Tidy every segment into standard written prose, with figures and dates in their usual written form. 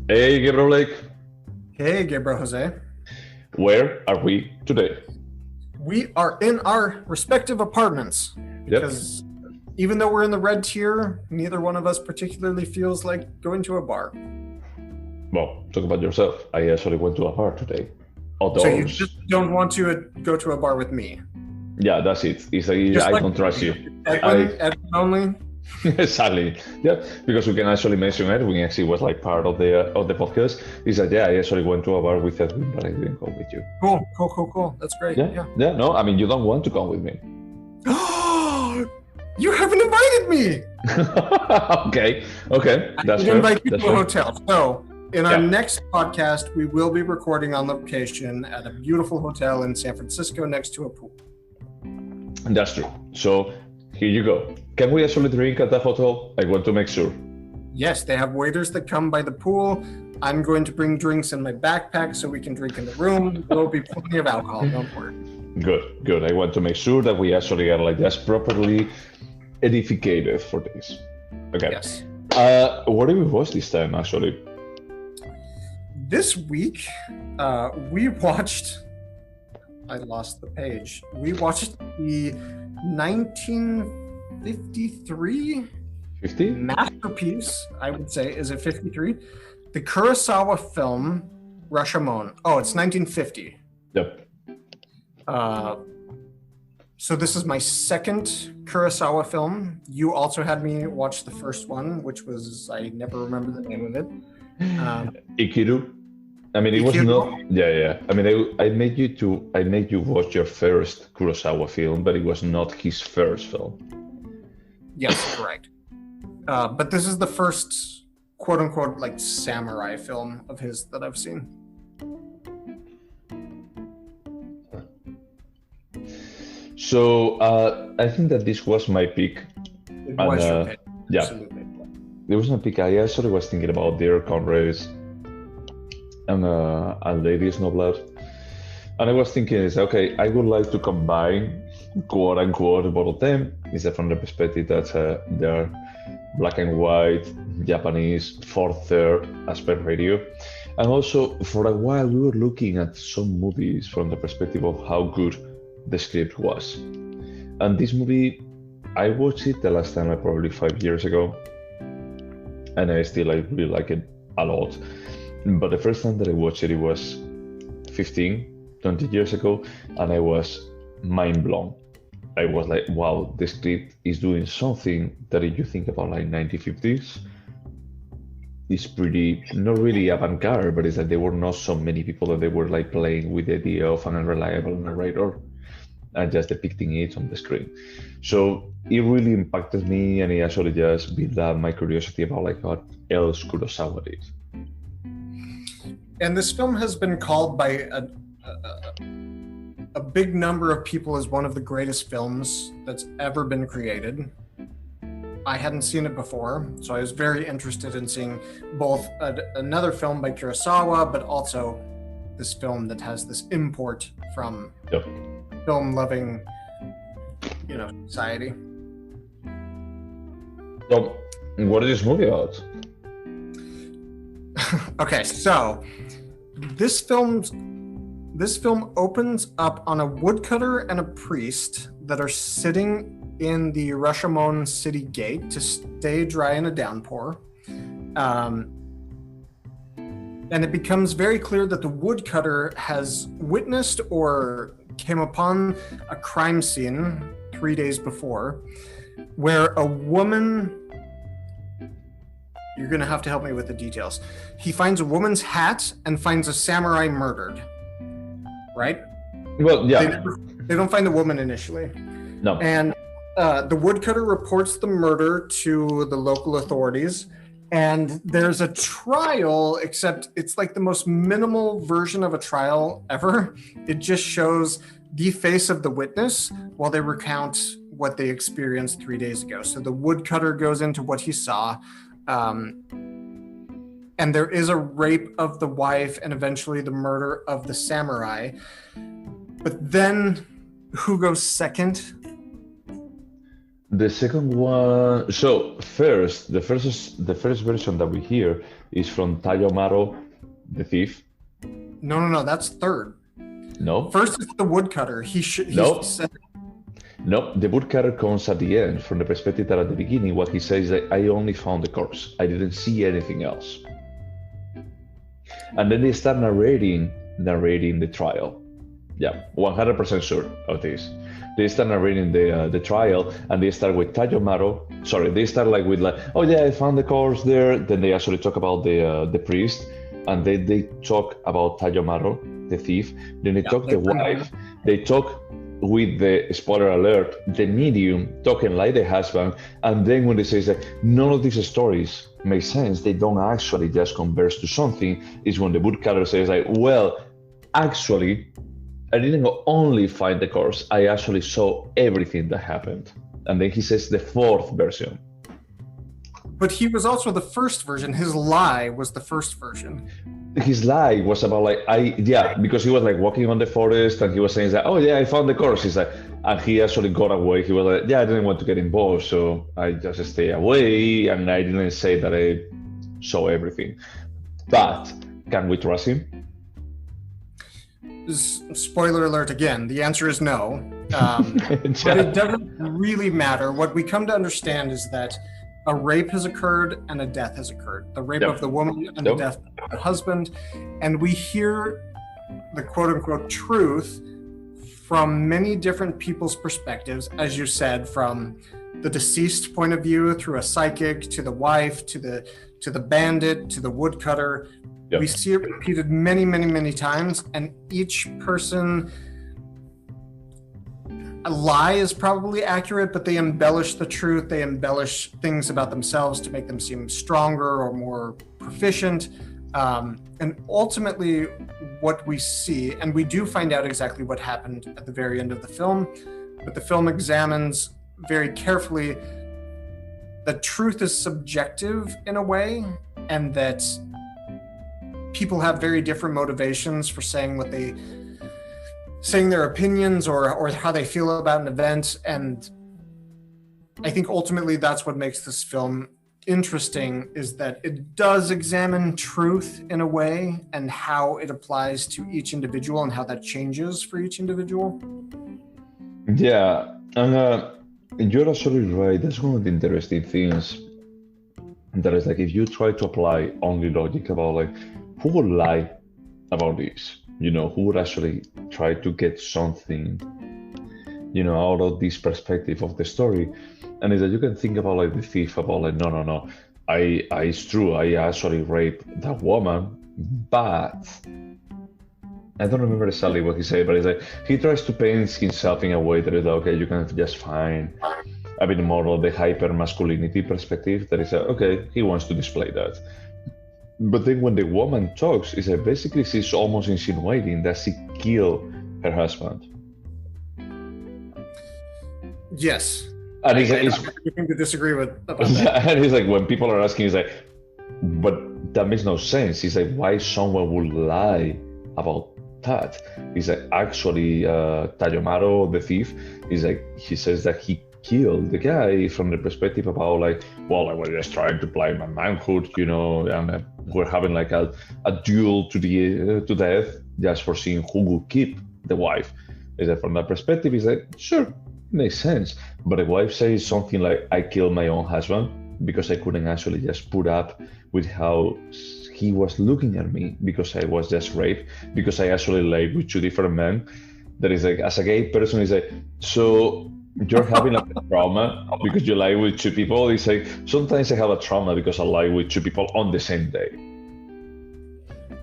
Hey, Gabriel Lake, Hey, Gabriel Jose. where are we today? We are in our respective apartments Yep. because even though we're in the red tier, neither one of us particularly feels like going to a bar. Well, talk about yourself. I actually went to a bar today. So you Outdoors. just don't want to go to a bar with me. Yeah, that's it. It's like Just I like don't trust you. Edwin, I Edwin only. sadly, yeah, because we can actually mention Edwin actually was like part of the podcast. Is that yeah, I actually went to a bar with Edwin, but I didn't go with you. Cool. That's great. Yeah, Yeah. yeah. No, I mean you don't want to come with me. You haven't invited me. okay, I that's did fair. invite you That's to a fair. hotel. So in our Yeah, next podcast, we will be recording on location at a beautiful hotel in San Francisco next to a pool. that's true. So here you go. Can we actually drink at the hotel? I want to make sure. Yes, they have waiters that come by the pool. I'm going to bring drinks in my backpack so we can drink in the room. There will be plenty of alcohol, don't worry. Good, good. I want to make sure that we actually are like just properly edificated for this. Okay. Yes. What did we watch this time actually? This week, we watched. I lost the page. We watched the 1953 50? masterpiece, I would say. Is it 53? The Kurosawa film, Rashomon. Oh, it's 1950. Yep. So this is my second Kurosawa film. You also had me watch the first one, which was, I never remember the name of it. Ikiru. I mean, it was Ikiru? not. Yeah, yeah. I mean, I made you watch your first Kurosawa film, but it was not his first film. Yes, correct. But this is the first quote unquote like samurai film of his that I've seen. So I think that this was my pick. It was your pick. Yeah, Absolutely. there was my pick. I actually was thinking about their Conrads and Ladies No Blood. And I was thinking, is okay, I would like to combine quote unquote both of them. Is that from the perspective that they're black and white, Japanese, fourth, third aspect ratio. And also, for a while, we were looking at some movies from the perspective of how good the script was. And this movie, I watched it the last time, probably 5 years ago. And I really like it a lot. But the first time that I watched it, it was 15, 20 years ago, and I was mind blown. I was like, wow, the script is doing something that if you think about like 1950s, it's pretty, not really avant-garde, but it's like there were not so many people that they were like playing with the idea of an unreliable narrator and just depicting it on the screen. So it really impacted me, and it actually just built up my curiosity about like what else Kurosawa did. And this film has been called by a big number of people as one of the greatest films that's ever been created. I hadn't seen it before, so I was very interested in seeing both another film by Kurosawa, but also this film that has this import from Yep. film-loving, society. So, what is this movie about? Okay, so this film opens up on a woodcutter and a priest that are sitting in the Rashomon city gate to stay dry in a downpour. And it becomes very clear that the woodcutter has witnessed or came upon a crime scene 3 days before where a woman... You're going to have to help me with the details. He finds a woman's hat and finds a samurai murdered. Right? Well, yeah. They don't find the woman initially. No. And the woodcutter reports the murder to the local authorities. And there's a trial, except it's like the most minimal version of a trial ever. It just shows the face of the witness while they recount what they experienced 3 days ago. So the woodcutter goes into what he saw. And there is a rape of the wife and eventually the murder of the samurai. But then who goes second? The second one. So first, the first version that we hear is from Tayo the thief. No. That's third. No, First is the woodcutter. He no, said, no. The woodcutter comes at the end. From the perspective that at the beginning, what he says is that I only found the corpse. I didn't see anything else. And then they start narrating the trial. Yeah, 100% sure of this. They start narrating the trial, and they start with Tayo. Sorry, they start with oh yeah, I found the corpse there. Then they actually talk about the priest, and then they talk about Tayo, the thief. Then they talk the wife. They talk with the spoiler alert, the medium talking like the husband, and then when they say that none of these stories make sense, they don't actually just converge to something, is when the woodcutter says well, actually, I didn't only find the corpse, I actually saw everything that happened. And then he says the fourth version. but he was also the first version. His lie was the first version. His lie was about because he was walking on the forest and he was saying that, oh yeah, I found the corpse. He's and he actually got away. He was I didn't want to get involved, so I just stay away, and I didn't say that I saw everything. But can we trust him? Spoiler alert again. The answer is no. But it doesn't really matter. What we come to understand is that a rape has occurred and a death has occurred. The rape of the woman and the death of the husband. And we hear the quote unquote truth from many different people's perspectives, as you said, from the deceased point of view, through a psychic, to the wife, to the bandit, to the woodcutter. Yep. We see it repeated many, many, many times, and each person, a lie is probably accurate, but they embellish the truth. They embellish things about themselves to make them seem stronger or more proficient. And ultimately, what we see, and we do find out exactly what happened at the very end of the film, but the film examines very carefully that truth is subjective in a way, and that people have very different motivations for saying their opinions or how they feel about an event. And I think ultimately that's what makes this film interesting, is that it does examine truth in a way and how it applies to each individual and how that changes for each individual. Yeah, and you're absolutely right. That's one of the interesting things. That is if you try to apply only logic about who would lie about this, who would actually try to get something, out of this perspective of the story. And is that you can think about the thief about no, it's true, I actually raped that woman, but I don't remember exactly what he said, but it's he tries to paint himself in a way that is okay, you can just find a bit more of the hyper masculinity perspective that is okay, he wants to display that. But then when the woman talks, is basically she's almost insinuating that she killed her husband. Yes. And he's nothing to disagree with about that. And he's when people are asking, he's but that makes no sense. He's why someone would lie about that? He's actually Tayo, the thief, he says that he killed the guy from the perspective about well, I was just trying to play my manhood, and we're having a duel to death just for seeing who will keep the wife. Is that from that perspective, he's sure, makes sense. But the wife says something I killed my own husband because I couldn't actually just put up with how he was looking at me, because I was just raped, because I actually laid with two different men. That is as a gay person, is so you're having a trauma because you lie with two people. It's sometimes I have a trauma because I lie with two people on the same day.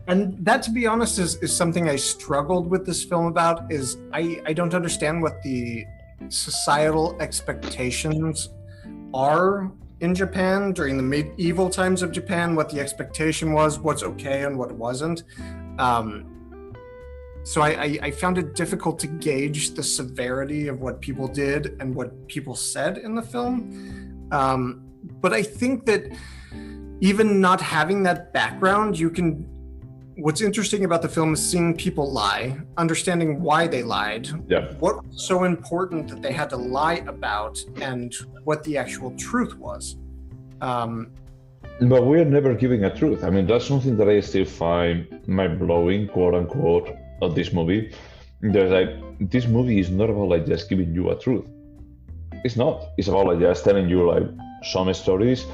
And that, to be honest, is something I struggled with this film about, is I don't understand what the societal expectations are in Japan during the medieval times of Japan, what the expectation was, what's okay and what wasn't. So I found it difficult to gauge the severity of what people did and what people said in the film. But I think that even not having that background, you can what's interesting about the film is seeing people lie, understanding why they lied, Yeah. what was so important that they had to lie about, and what the actual truth was. But we're never giving a truth. I mean, that's something that I still find mind-blowing, quote unquote, of this movie. There's like, this movie is not about like just giving you a truth. It's not. It's about like just telling you like some stories,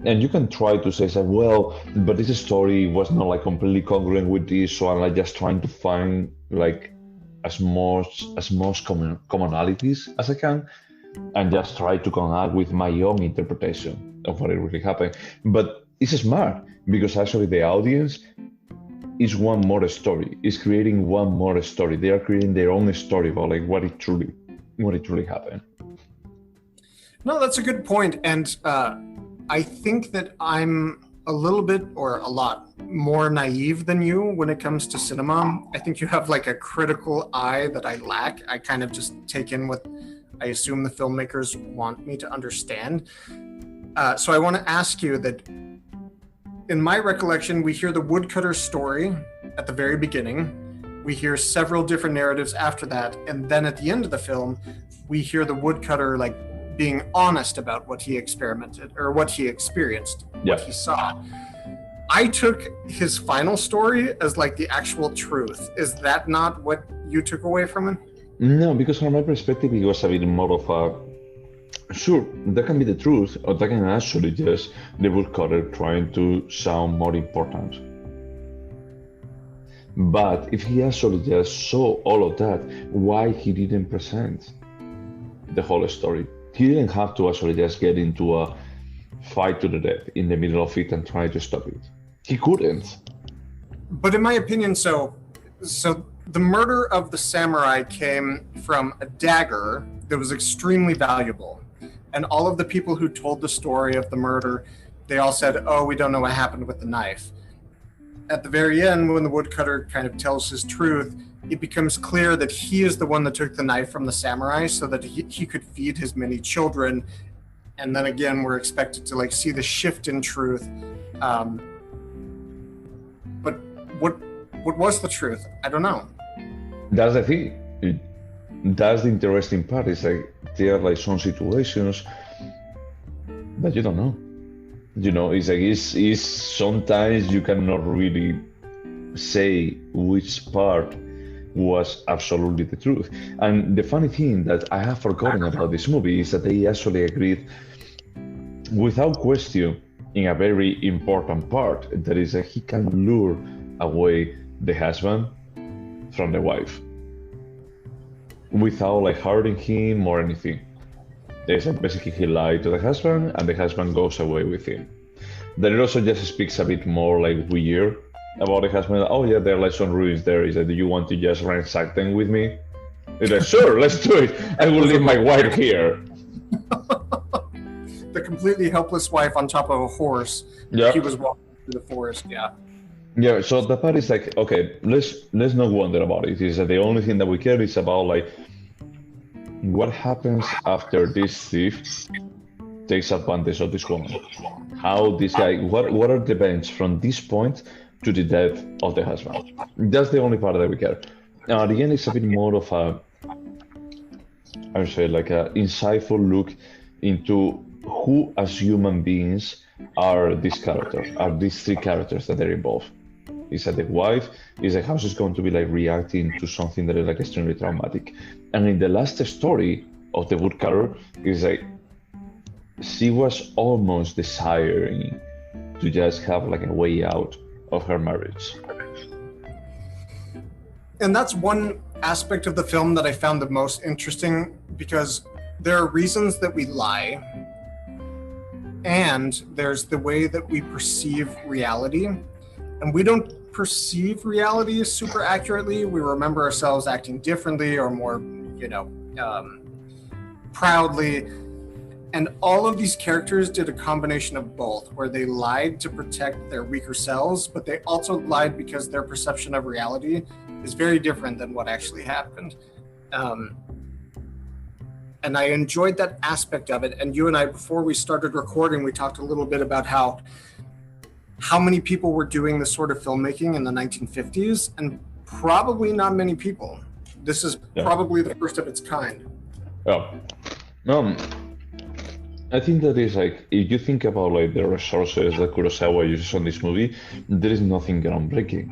and you can try to say, well, but this story was not like completely congruent with this, so I'm like just trying to find like as most commonalities as I can, and just try to come up with my own interpretation of what it really happened. But it's smart because actually the audience is one more story. Is creating one more story. They are creating their own story about like what it truly happened. No, that's a good point. And I think that I'm a little bit or a lot more naive than you when it comes to cinema. I think you have like a critical eye that I lack. I kind of just take in what I assume the filmmakers want me to understand. So I want to ask you that in my recollection, we hear the woodcutter story at the very beginning. We hear several different narratives after that. And then at the end of the film, we hear the woodcutter like being honest about what he experimented or what he experienced, what he saw. I took his final story as like the actual truth. Is that not what you took away from it? No, because from my perspective, it was a bit more of a, sure, that can be the truth, or that can actually just the woodcutter trying to sound more important. But if he actually just saw all of that, why he didn't present the whole story? He didn't have to actually just get into a fight to the death in the middle of it and try to stop it. He couldn't. But in my opinion, so the murder of the samurai came from a dagger that was extremely valuable. And all of the people who told the story of the murder, they all said, oh, we don't know what happened with the knife. At the very end, when the woodcutter kind of tells his truth, it becomes clear that he is the one that took the knife from the samurai so that he could feed his many children. And then again, we're expected to like see the shift in truth. But what was the truth? I don't know. That's the thing. That's the interesting part. It's like there are like some situations that you don't know. You know, it's like it's sometimes you cannot really say which part was absolutely the truth. And the funny thing that I have forgotten about this movie is that they actually agreed without question in a very important part, that is that he can lure away the husband from the wife without like hurting him or anything. There's like basically he lied to the husband and the husband goes away with him. Then it also just speaks a bit more like weird about the husband. Oh yeah, there are like some ruins there. Is that, do you want to just ransack them with me? He's like, sure, let's do it. I will leave my wife here. The completely helpless wife on top of a horse. Yeah. He was walking through the forest. Yeah. Yeah. So the part is like, okay, let's not wonder about it. Is that the only thing that we care is about like what happens after this thief takes advantage of this woman. How this guy, what are the events from this point to the death of the husband? That's the only part that we care. Now, at the end, it's a bit more of a, I would say, like a insightful look into who, as human beings, are these characters, are these three characters that are involved. Is that the wife, is like how she's going to be like reacting to something that is like extremely traumatic. And in the last story of the woodcutter, is like she was almost desiring to just have like a way out of her marriage. And that's one aspect of the film that I found the most interesting, because there are reasons that we lie, and there's the way that we perceive reality. And we don't perceive reality super accurately. We remember ourselves acting differently or more, proudly. And all of these characters did a combination of both, where they lied to protect their weaker selves, but they also lied because their perception of reality is very different than what actually happened. And I enjoyed that aspect of it. And you and I, before we started recording, we talked a little bit about how how many people were doing this sort of filmmaking in the 1950s, and probably not many people. This is probably the first of its kind. Yeah. I think that is like, if you think about like the resources that Kurosawa uses on this movie, there is nothing groundbreaking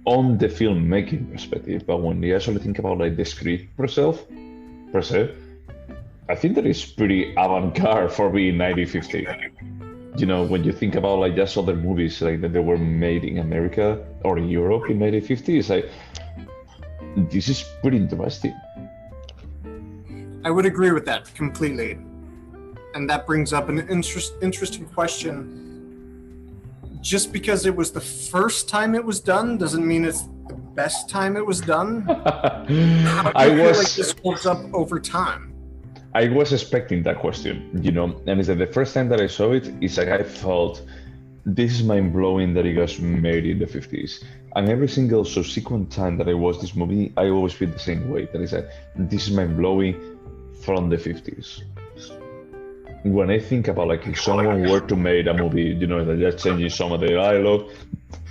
on the filmmaking perspective. But when you actually think about like the script per se, I think that is pretty avant-garde for being 1950. You know, when you think about like just other movies like that they were made in America or in Europe in 1950, it's like, this is pretty interesting. I would agree with that completely. And that brings up an interesting question. Just because it was the first time it was done doesn't mean it's the best time it was done. How do you feel like this holds up over time? I was expecting that question, you know, and it's like the first time that I saw it, it's like I felt this is mind-blowing that it was made in the 50s. And every single subsequent time that I watched this movie, I always feel the same way. That is like, this is mind-blowing from the 50s. When I think about like if someone were to make a movie, you know, that just changing some of the dialogue.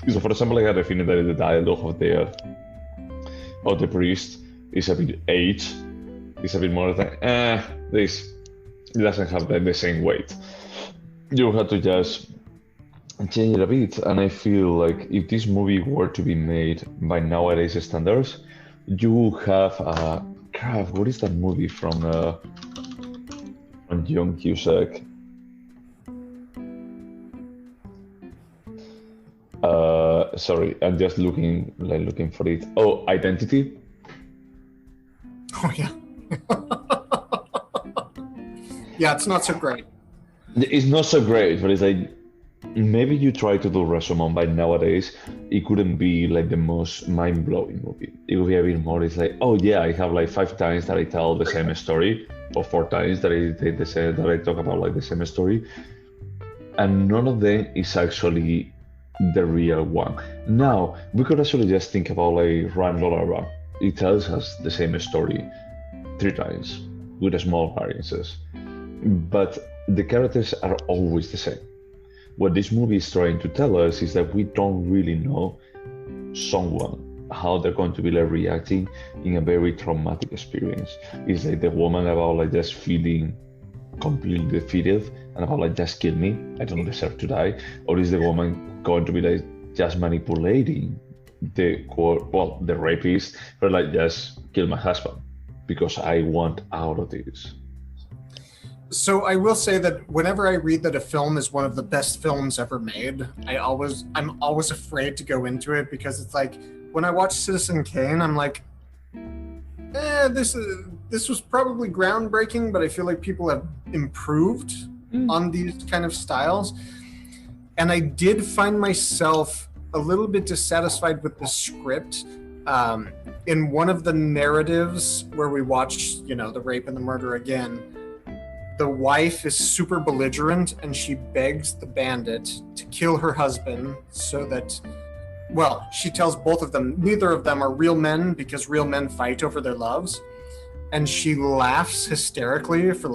So for example, like I had feeling that the dialogue of the priest is a bit aged. It's a bit more like, this doesn't have the same weight. You have to just change it a bit. And I feel like if this movie were to be made by nowadays standards, you have what is that movie from John Cusack? Sorry, I'm just looking for it. Oh, Identity. Oh yeah. Yeah, it's not so great. It's not so great, but it's like maybe you try to do Rashomon by nowadays, it couldn't be like the most mind-blowing movie. It would be a bit more, it's like, oh yeah, I have like 5 times that I tell the same story, or 4 times that I talk about like the same story, and none of them is actually the real one. Now, we could actually just think about like Run Lola Run. It tells us the same story 3 times, with small variances. But the characters are always the same. What this movie is trying to tell us is that we don't really know someone, how they're going to be like reacting in a very traumatic experience. It's like the woman about like just feeling completely defeated and about like just kill me, I don't deserve to die, or is the woman going to be like just manipulating the rapist, but like just kill my husband because I want out of this. So I will say that whenever I read that a film is one of the best films ever made, I'm always afraid to go into it, because it's like when I watch Citizen Kane, I'm like, this was probably groundbreaking, but I feel like people have improved on these kind of styles. And I did find myself a little bit dissatisfied with the script. In one of the narratives where we watched, the rape and the murder again, the wife is super belligerent and she begs the bandit to kill her husband so that, she tells both of them, neither of them are real men because real men fight over their loves. And she laughs hysterically for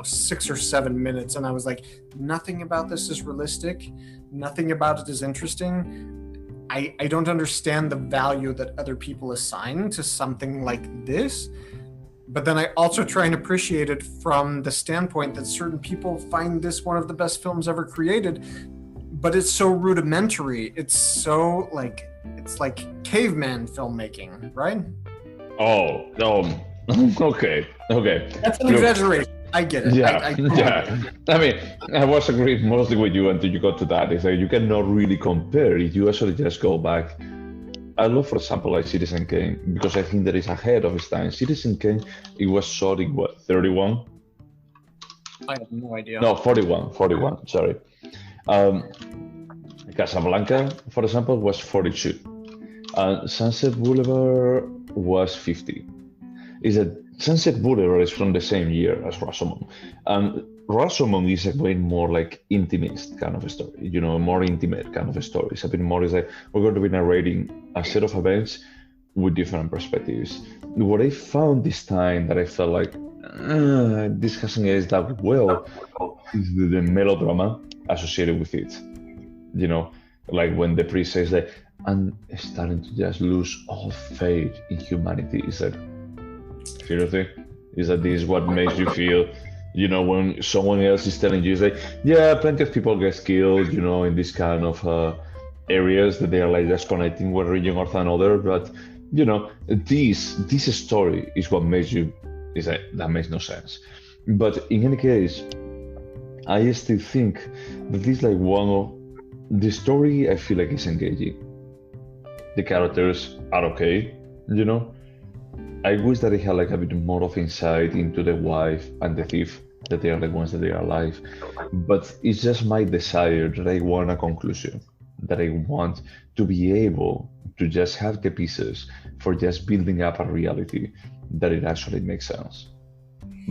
6 or 7 minutes. And I was like, nothing about this is realistic. Nothing about it is interesting. I don't understand the value that other people assign to something like this. But then I also try and appreciate it from the standpoint that certain people find this one of the best films ever created, but it's so rudimentary. It's so it's like caveman filmmaking, right? Oh, okay. That's an exaggeration. I get it. Yeah, yeah. I mean, I was agreeing mostly with you until you got to that. It's like you cannot really compare it. You actually just go back. I love, for example, like Citizen Kane, because I think that is ahead of its time. Citizen Kane, it was shot in 31? I have no idea. No, 41, sorry. Casablanca, for example, was 42. Sunset Boulevard was 50. Is that Sunset Boulevard is from the same year as Rashomon. Rashomon is a way more like intimate kind of a story, more intimate kind of a story. It's a bit more, is like we're going to be narrating a set of events with different perspectives. What I found this time that I felt like this hasn't aged that well is the melodrama associated with it. You know, like when the priest says that, I'm starting to just lose all faith in humanity. Is that seriously? Is that this what makes you feel? When someone else is telling you, is like, yeah, plenty of people get killed, in this kind of areas that they are like just connecting one region or another. But this story is what makes you is that makes no sense. But in any case, I still think that this is like one of the story. I feel like is engaging. The characters are okay, you know. I wish that I had like a bit more of insight into the wife and the thief, that they are the ones that they are alive. But it's just my desire that I want a conclusion, that I want to be able to just have the pieces for just building up a reality that it actually makes sense.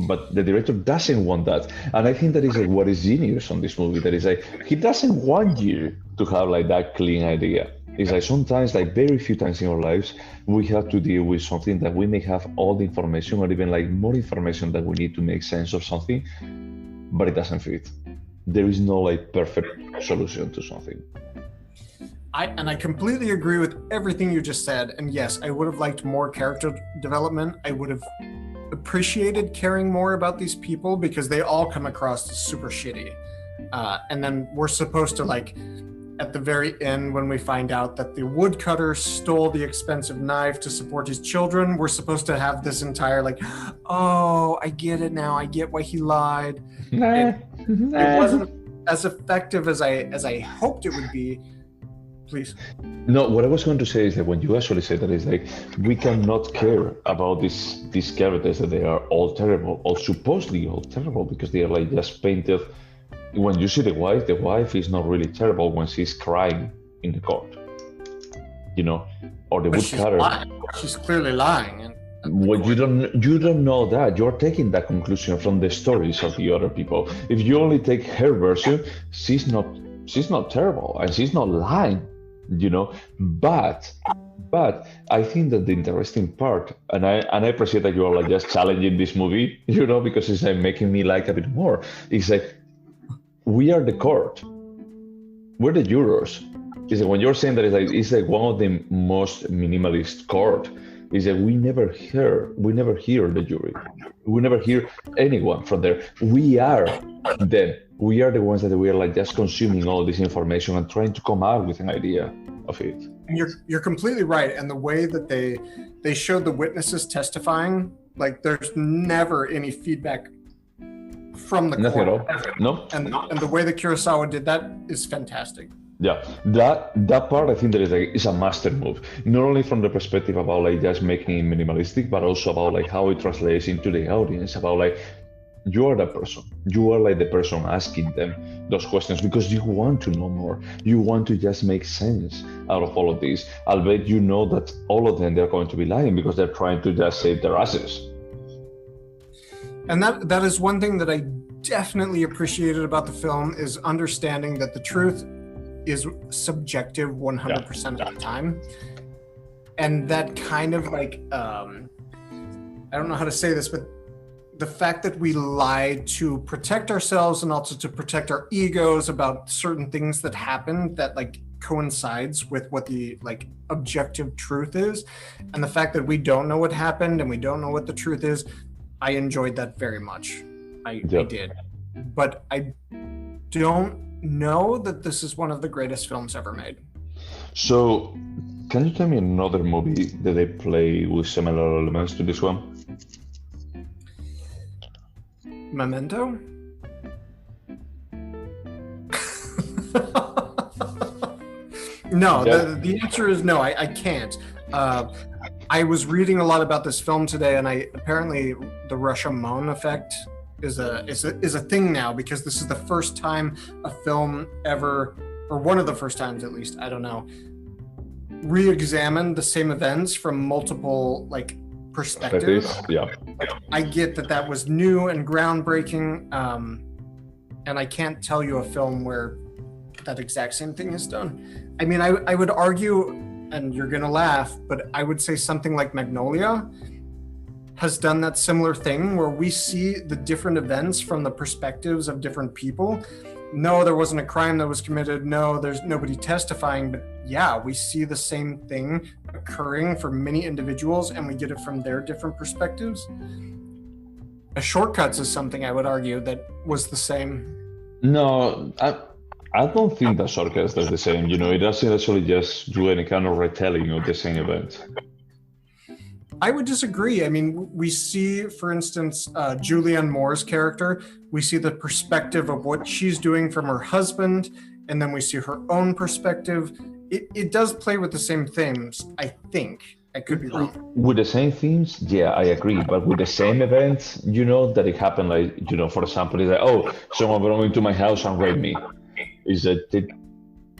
But the director doesn't want that, and I think that is like what is genius on this movie. That is like he doesn't want you to have like that clean idea. It's like sometimes, like very few times in our lives, we have to deal with something that we may have all the information or even like more information that we need to make sense of something, but it doesn't fit. There is no like perfect solution to something. I completely agree with everything you just said. And yes, I would have liked more character development. I would have appreciated caring more about these people because they all come across as super shitty. And then we're supposed to like, at the very end, when we find out that the woodcutter stole the expensive knife to support his children, we're supposed to have this entire like, oh, I get it now. I get why he lied. It wasn't as effective as I hoped it would be. Please. No, what I was going to say is that when you actually say that, is like we cannot care about these characters that they are all terrible, or supposedly all terrible, because they are like just painted. When you see the wife is not really terrible when she's crying in the court, or the woodcutter. She's clearly lying. Well, you don't know that. You're taking that conclusion from the stories of the other people. If you only take her version, she's not terrible and she's not lying, But I think that the interesting part, and I appreciate that you are like just challenging this movie, because it's like making me like a bit more. It's like we are the court, we're the jurors. It's like when you're saying that it's like one of the most minimalist court. Is that we never hear the jury, we never hear anyone from there. We are them. We are the ones that we are like just consuming all this information and trying to come out with an idea of it. And you're completely right. And the way that they showed the witnesses testifying, like there's never any feedback from the nothing court. at all. No. And the way that Kurosawa did that is fantastic. Yeah, that part I think that is a master move. Not only from the perspective about like just making it minimalistic, but also about like how it translates into the audience. About like you are the person, you are like the person asking them those questions because you want to know more. You want to just make sense out of all of this. Albeit you know that all of them they're going to be lying because they're trying to just save their asses. And that is one thing that I definitely appreciated about the film is understanding that the truth is subjective 100% of the time. And that kind of like, I don't know how to say this, but the fact that we lie to protect ourselves and also to protect our egos about certain things that happen that like coincides with what the like objective truth is. And the fact that we don't know what happened and we don't know what the truth is, I enjoyed that very much. I did. But I don't know that this is one of the greatest films ever made. So, can you tell me another movie that they play with similar elements to this one? Memento? No, the answer is no, I can't. I was reading a lot about this film today, and apparently the Rashomon effect is a thing now because this is the first time a film ever, or one of the first times at least, I don't know, re-examined the same events from multiple like perspectives. Yeah. I get that was new and groundbreaking, and I can't tell you a film where that exact same thing is done. I mean, I would argue, and you're gonna laugh, but I would say something like Magnolia has done that similar thing where we see the different events from the perspectives of different people, no, there wasn't a crime that was committed. No, there's nobody testifying. But yeah, we see the same thing occurring for many individuals, and we get it from their different perspectives. A Shortcuts is something I would argue that was the same. No, I don't think that Shortcuts does the same. It doesn't actually just do any kind of retelling of the same event. I would disagree. I mean, we see, for instance, Julianne Moore's character. We see the perspective of what she's doing from her husband, and then we see her own perspective. It does play with the same themes, I think. I could be wrong. With the same themes, yeah, I agree. But with the same events, that it happened, for example, it's like, oh, someone broke into my house and raped me. Is that it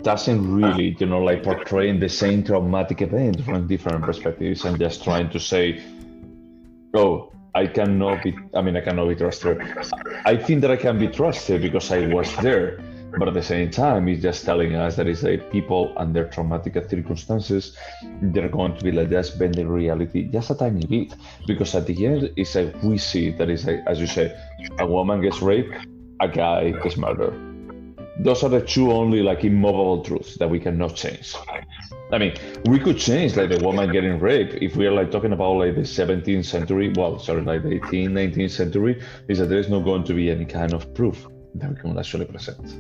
doesn't really, portraying the same traumatic event from different perspectives and just trying to say, oh, I cannot be trusted. I think that I can be trusted because I was there. But at the same time, it's just telling us that it's like people under traumatic circumstances, they're going to be like just bending reality just a tiny bit. Because at the end, it's like we see that it's like, as you say, a woman gets raped, a guy gets murdered. Those are the two only immovable truths that we cannot change. I mean, we could change the woman getting raped if we are talking about the 17th century, the 18th, 19th century, is that there's not going to be any kind of proof that we can actually present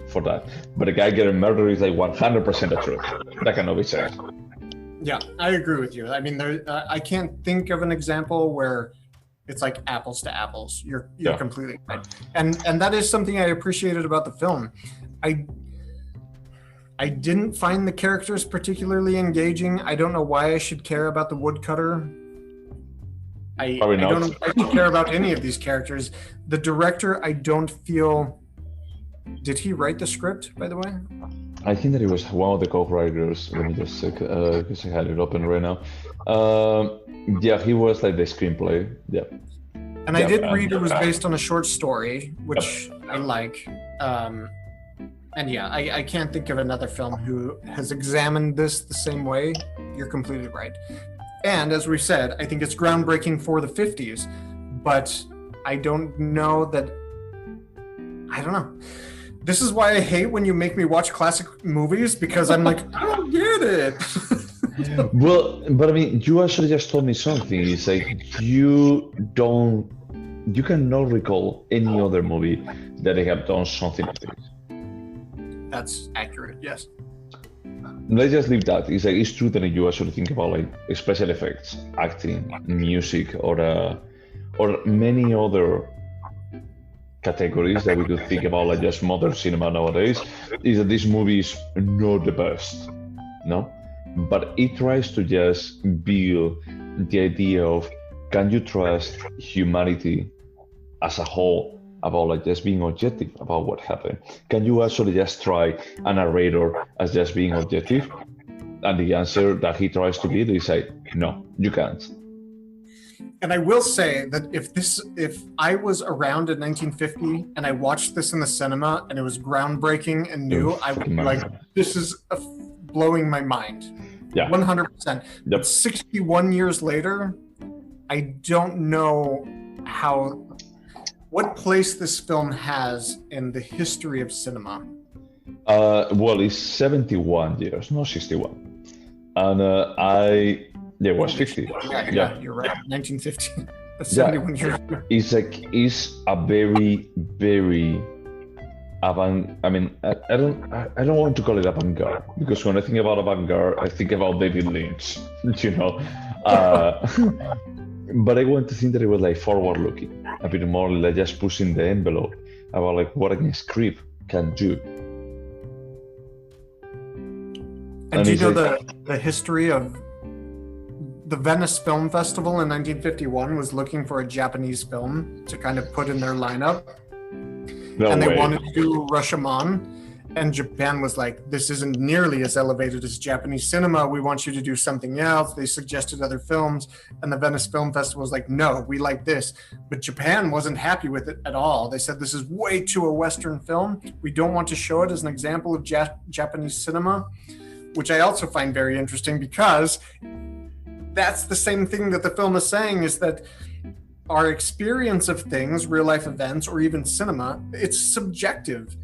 for that. But a guy getting murdered is 100% the truth. That cannot be changed. Yeah, I agree with you. I mean, I can't think of an example where it's like apples to apples. You're completely right. And that is something I appreciated about the film. I didn't find the characters particularly engaging. I don't know why I should care about the woodcutter. I don't know if I should care about any of these characters. The director, I don't feel... Did he write the script, by the way? I think that he was one of the co-writers. Let me just check, because I had it open right now. Yeah, he was the screenplay. Yeah. And I did read it was based on a short story, which I like. And yeah, I can't think of another film who has examined this the same way. You're completely right. And as we said, I think it's groundbreaking for the 50s, but I don't know that... I don't know. This is why I hate when you make me watch classic movies, because I'm like, I don't get it. Well, but I mean, you actually just told me something. It's you cannot recall any other movie that they have done something like this. That's accurate, yes. Let's just leave that. It's true that you actually think about special effects, acting, music, or many other categories that we could think about just modern cinema nowadays, is that this movie is not the best, no? But it tries to just build the idea of, can you trust humanity as a whole about just being objective about what happened? Can you actually just try a narrator as just being objective? And the answer that he tries to give is no, you can't. And I will say that if I was around in 1950 and I watched this in the cinema and it was groundbreaking and new, I would be like, this is blowing my mind. Yeah, 100%. But 61 years later, I don't know what place this film has in the history of cinema. Well, it's 71 years, not 61. And it was 50. Yeah, you're right. 1950. That's 71 years. It's a very, very I don't want to call it avant-garde, because when I think about avant-garde, I think about David Lynch, But I want to think that it was forward-looking, a bit more just pushing the envelope about what a script can do. And do you know the history of the Venice Film Festival in 1951 was looking for a Japanese film to kind of put in their lineup. They wanted to do Rashomon. And Japan was like, this isn't nearly as elevated as Japanese cinema. We want you to do something else. They suggested other films. And the Venice Film Festival was like, no, we like this. But Japan wasn't happy with it at all. They said, this is way too a Western film. We don't want to show it as an example of Japanese cinema, which I also find very interesting, because that's the same thing that the film is saying, is that our experience of things, real life events, or even cinema, it's subjective.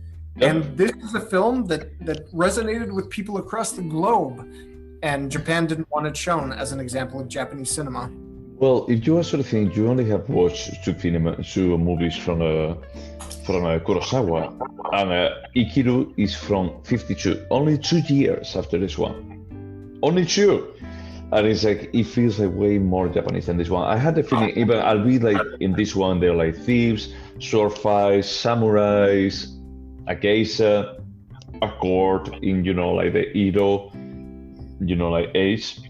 And this is a film that resonated with people across the globe, and Japan didn't want it shown as an example of Japanese cinema. Well, if you actually think you only have watched two movies from Kurosawa, and Ikiru is from 52, only 2 years after this one. Only 2! And it's like, it feels like way more Japanese than this one. I had the feeling, even I'll be like, in this one, they're like thieves, sword fights, samurais, a geisha, a court in, like the Edo, like age.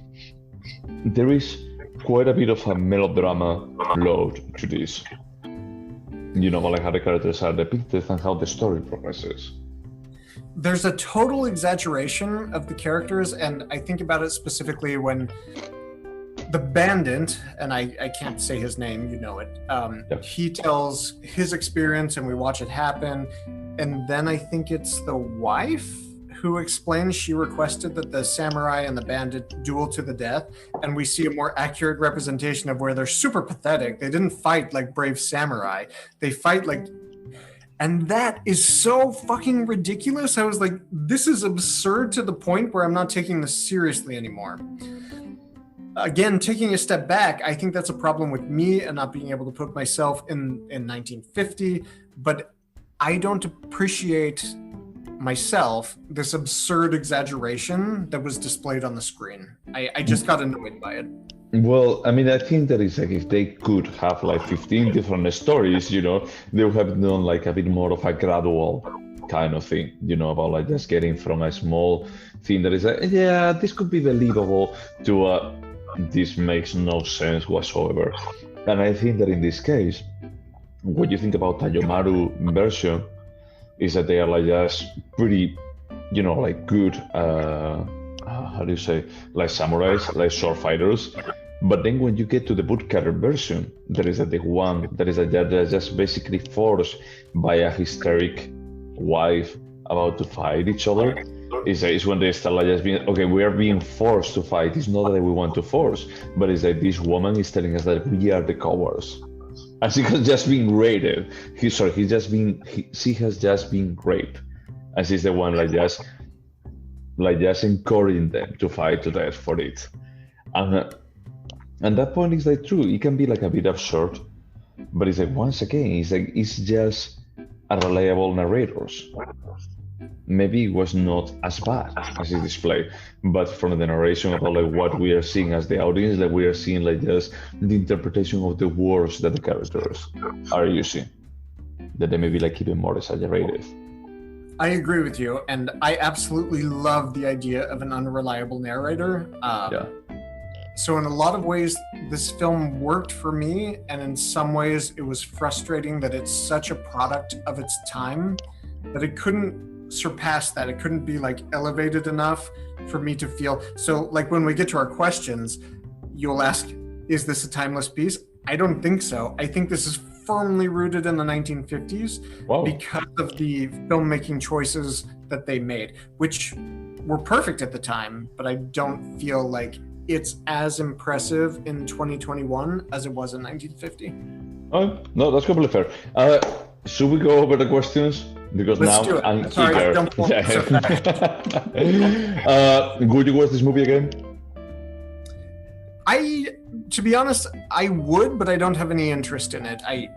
There is quite a bit of a melodrama load to this. Like how the characters are depicted and how the story progresses. There's a total exaggeration of the characters, and I think about it specifically when the bandit, and I can't say his name, you know it, he tells his experience and we watch it happen, and then I think it's the wife who explains she requested that the samurai and the bandit duel to the death, and we see a more accurate representation of where they're super pathetic. They didn't fight like brave samurai. They fight like... And that is so fucking ridiculous. I was like, this is absurd to the point where I'm not taking this seriously anymore. Again, taking a step back, I think that's a problem with me and not being able to put myself in 1950, but I don't appreciate myself this absurd exaggeration that was displayed on the screen. I just got annoyed by it. Well, I mean, I think that it's like if they could have like 15 different stories, they would have done like a bit more of a gradual kind of thing, about like just getting from a small thing that is like, yeah, this could be believable to this makes no sense whatsoever. And I think that in this case, what you think about Tayomaru version is that they are like just pretty, like good, how do you say, like samurais, like sword fighters. But then when you get to the woodcutter version, there is the one that is just basically forced by a hysteric wife about to fight each other. It's when they start like just being, okay, we are being forced to fight. It's not that we want to force, but it's like this woman is telling us that we are the cowards. And she has just been raped. She has just been raped. And she's the one like just encouraging them to fight to death for it. And that point is like true. It can be like a bit absurd, but it's like once again, it's just unreliable narrators. Maybe it was not as bad as it displayed, but from the narration about like what we are seeing as the audience, that we are seeing like just the interpretation of the words that the characters are using, that they may be like even more exaggerated. I agree with you, and I absolutely love the idea of an unreliable narrator. So in a lot of ways, this film worked for me, and in some ways it was frustrating that it's such a product of its time that it couldn't surpass that. It couldn't be like elevated enough for me to feel. So like when we get to our questions, you'll ask, is this a timeless piece? I don't think so. I think this is firmly rooted in the 1950s. Whoa. Because of the filmmaking choices that they made, which were perfect at the time, but I don't feel like it's as impressive in 2021 as it was in 1950. Oh, no, that's completely fair. Should we go over the questions? Because Let's now I'm eager. Would you watch this movie again? To be honest, I would, but I don't have any interest in it. I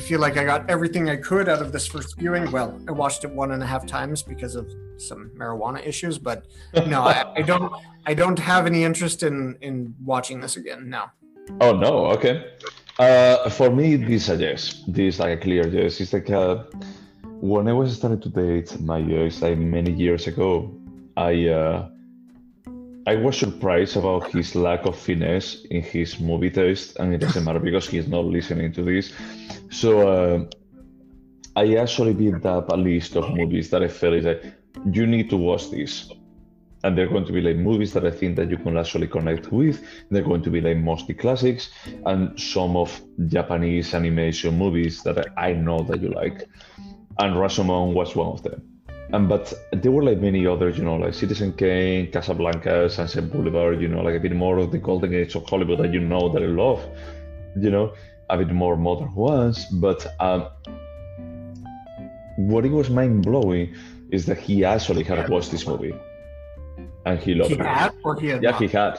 feel like I got everything I could out of this first viewing. Well, I watched it 1.5 times because of some marijuana issues, but no, I don't have any interest in watching this again. No. Oh no, okay. For me, this is a yes. This is like a clear yes. It's like when I was starting to date my ex, like many years ago, I was surprised about his lack of finesse in his movie taste, and it doesn't matter because he's not listening to this. So I actually built up a list of movies that I felt is like, you need to watch this. And they're going to be like movies that I think that you can actually connect with. They're going to be like mostly classics and some of Japanese animation movies that I know that you like. And Rashomon was one of them. But there were like many others, like Citizen Kane, Casablanca, Sunset Boulevard, like a bit more of the golden age of Hollywood that that I love, a bit more modern ones. But what it was mind-blowing is that he actually had watched this movie and he loved He it. had or he had Yeah, not? he had.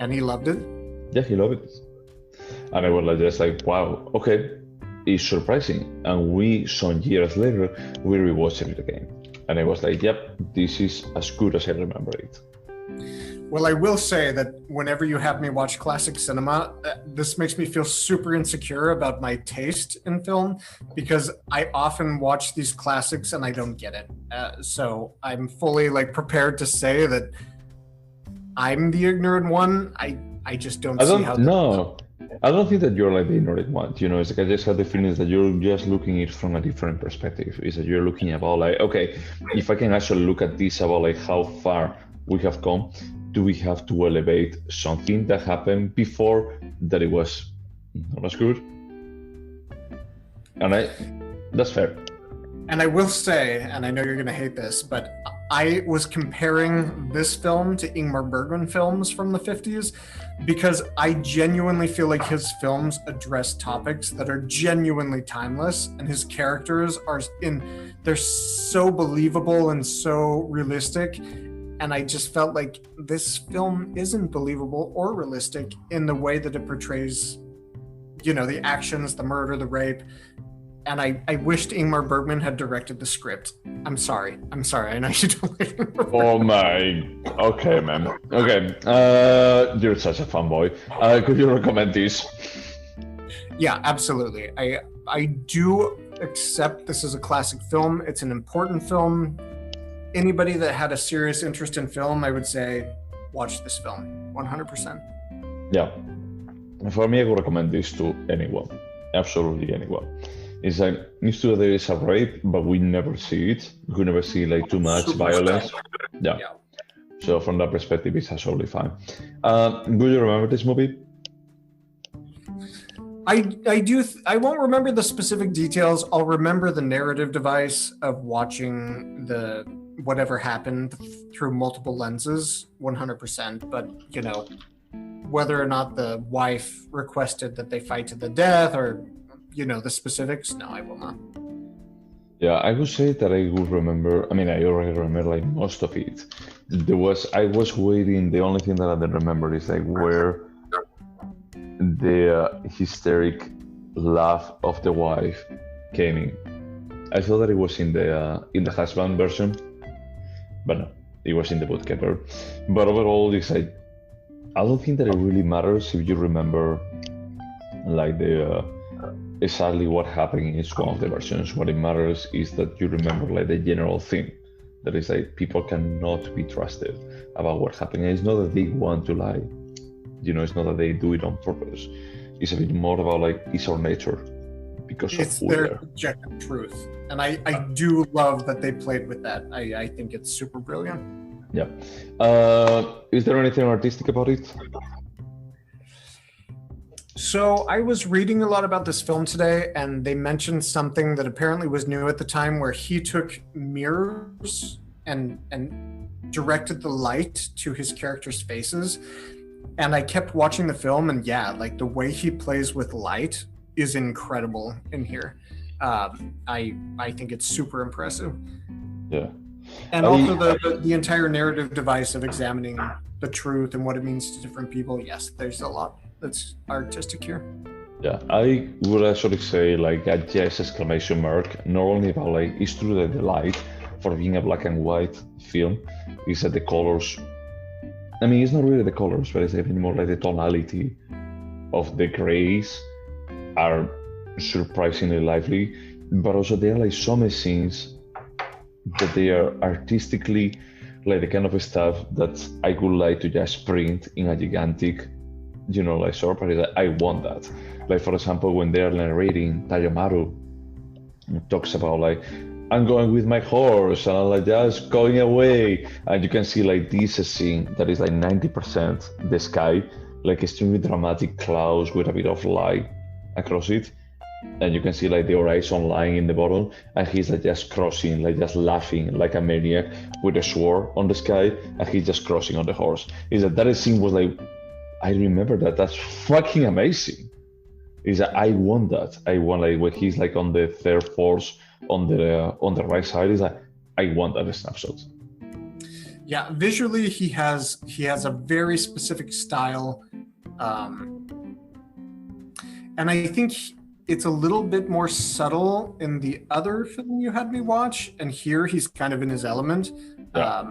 And he loved it? Yeah, he loved it. And I was like, just like, wow, okay, it's surprising. And we, some years later, we rewatched it again. And I was like, yep, this is as good as I remember it. Well, I will say that whenever you have me watch classic cinema, this makes me feel super insecure about my taste in film because I often watch these classics and I don't get it. So I'm fully like prepared to say that I'm the ignorant one. I just don't see how. No, I don't think that you're like the ignorant one. You know, it's like I just have the feeling that you're just looking at it from a different perspective. Is that you're looking about like, okay, if I can actually look at this about like how far we have come, do we have to elevate something that happened before that it was not as good? And that's fair. And I will say, and I know you're going to hate this, but I was comparing this film to Ingmar Bergman films from the 50s because I genuinely feel like his films address topics that are genuinely timeless, and his characters they're so believable and so realistic. And I just felt like this film isn't believable or realistic in the way that it portrays, the actions, the murder, the rape. And I wished Ingmar Bergman had directed the script. I'm sorry. I know you don't like Ingmar Oh my. Okay, man. Okay. You're such a fanboy. Could you recommend this? Yeah, absolutely. I do accept this is a classic film. It's an important film. Anybody that had a serious interest in film, I would say, watch this film 100%. Yeah. For me, I would recommend this to anyone. Absolutely anyone. It's like, there is a rape, but we never see it. We never see like too much violence. Yeah. So from that perspective, it's absolutely fine. Do you remember this movie? I do. I won't remember the specific details. I'll remember the narrative device of watching the whatever happened through multiple lenses 100%. But whether or not the wife requested that they fight to the death or the specifics, no, I will not. Yeah, I would say that I would remember. I mean, I already remember like most of it. I was waiting. The only thing that I didn't remember is like where the hysteric laugh of the wife came in. I thought that it was in the husband version, but no, it was in the bootkeeper. But overall, it's like I don't think that it really matters if you remember like exactly what happened in each one of the versions. What it matters is that you remember like the general thing. That is like people cannot be trusted about what happened. And it's not that they want to lie. It's not that they do it on purpose. It's a bit more about like it's our nature because it's of their objective truth. And I do love that they played with that. I think it's super brilliant. Yeah. Is there anything artistic about it? So I was reading a lot about this film today, and they mentioned something that apparently was new at the time, where he took mirrors and directed the light to his characters' faces. And I kept watching the film, and yeah, like the way he plays with light is incredible in here. I think it's super impressive. Yeah. And also the entire narrative device of examining the truth and what it means to different people. Yes, there's a lot that's artistic here. Yeah, I would actually say like a yes exclamation mark, not only about like it's true that the light for being a black and white film is that the colors, I mean it's not really the colors, but it's even more like the tonality of the grays are surprisingly lively, but also there are like some scenes that they are artistically like the kind of stuff that I would like to just print in a gigantic like short, but I want that. Like for example, when they're narrating, Tayamaru talks about like, I'm going with my horse and I'm like just going away, and you can see like this scene that is like 90% the sky, like extremely dramatic clouds with a bit of light across it, and you can see like the horizon lying in the bottom, and he's like just crossing, like just laughing like a maniac with a sword on the sky, and he's just crossing on the horse. Is that scene was like, I remember that. That's fucking amazing. Is that I want that. I want like when he's like on the third, fourth on the right side is like, I want that snapshot. Yeah, visually he has a very specific style, and I think it's a little bit more subtle in the other film you had me watch, and here he's kind of in his element. Yeah.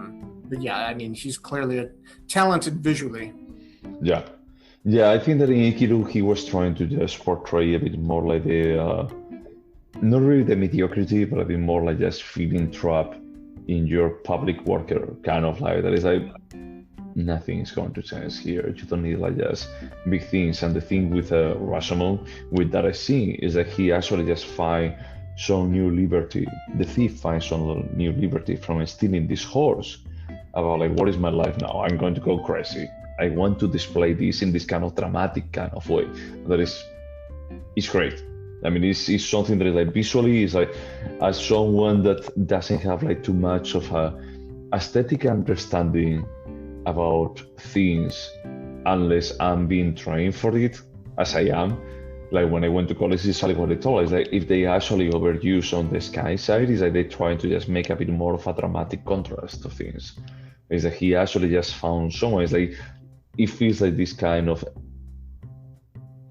But yeah, I mean, he's clearly talented visually. Yeah. Yeah, I think that in Ikiru he was trying to just portray a bit more like the not really the mediocrity, but a bit more like just feeling trapped in your public worker kind of life. That is like nothing is going to change here. You don't need like just big things. And the thing with Rashomon, with that I see, is that he actually just find some new liberty. The thief finds some new liberty from stealing this horse. About like, what is my life now? I'm going to go crazy. I want to display this in this kind of dramatic kind of way. That is, it's great. I mean, it's something that is like visually is like, as someone that doesn't have like too much of a aesthetic understanding about things, unless I'm being trained for it, as I am. Like when I went to college, it's like what they told us. Like if they actually overuse on the sky side, is like they trying to just make a bit more of a dramatic contrast to things. Is that he actually just found someone. It's like it feels like this kind of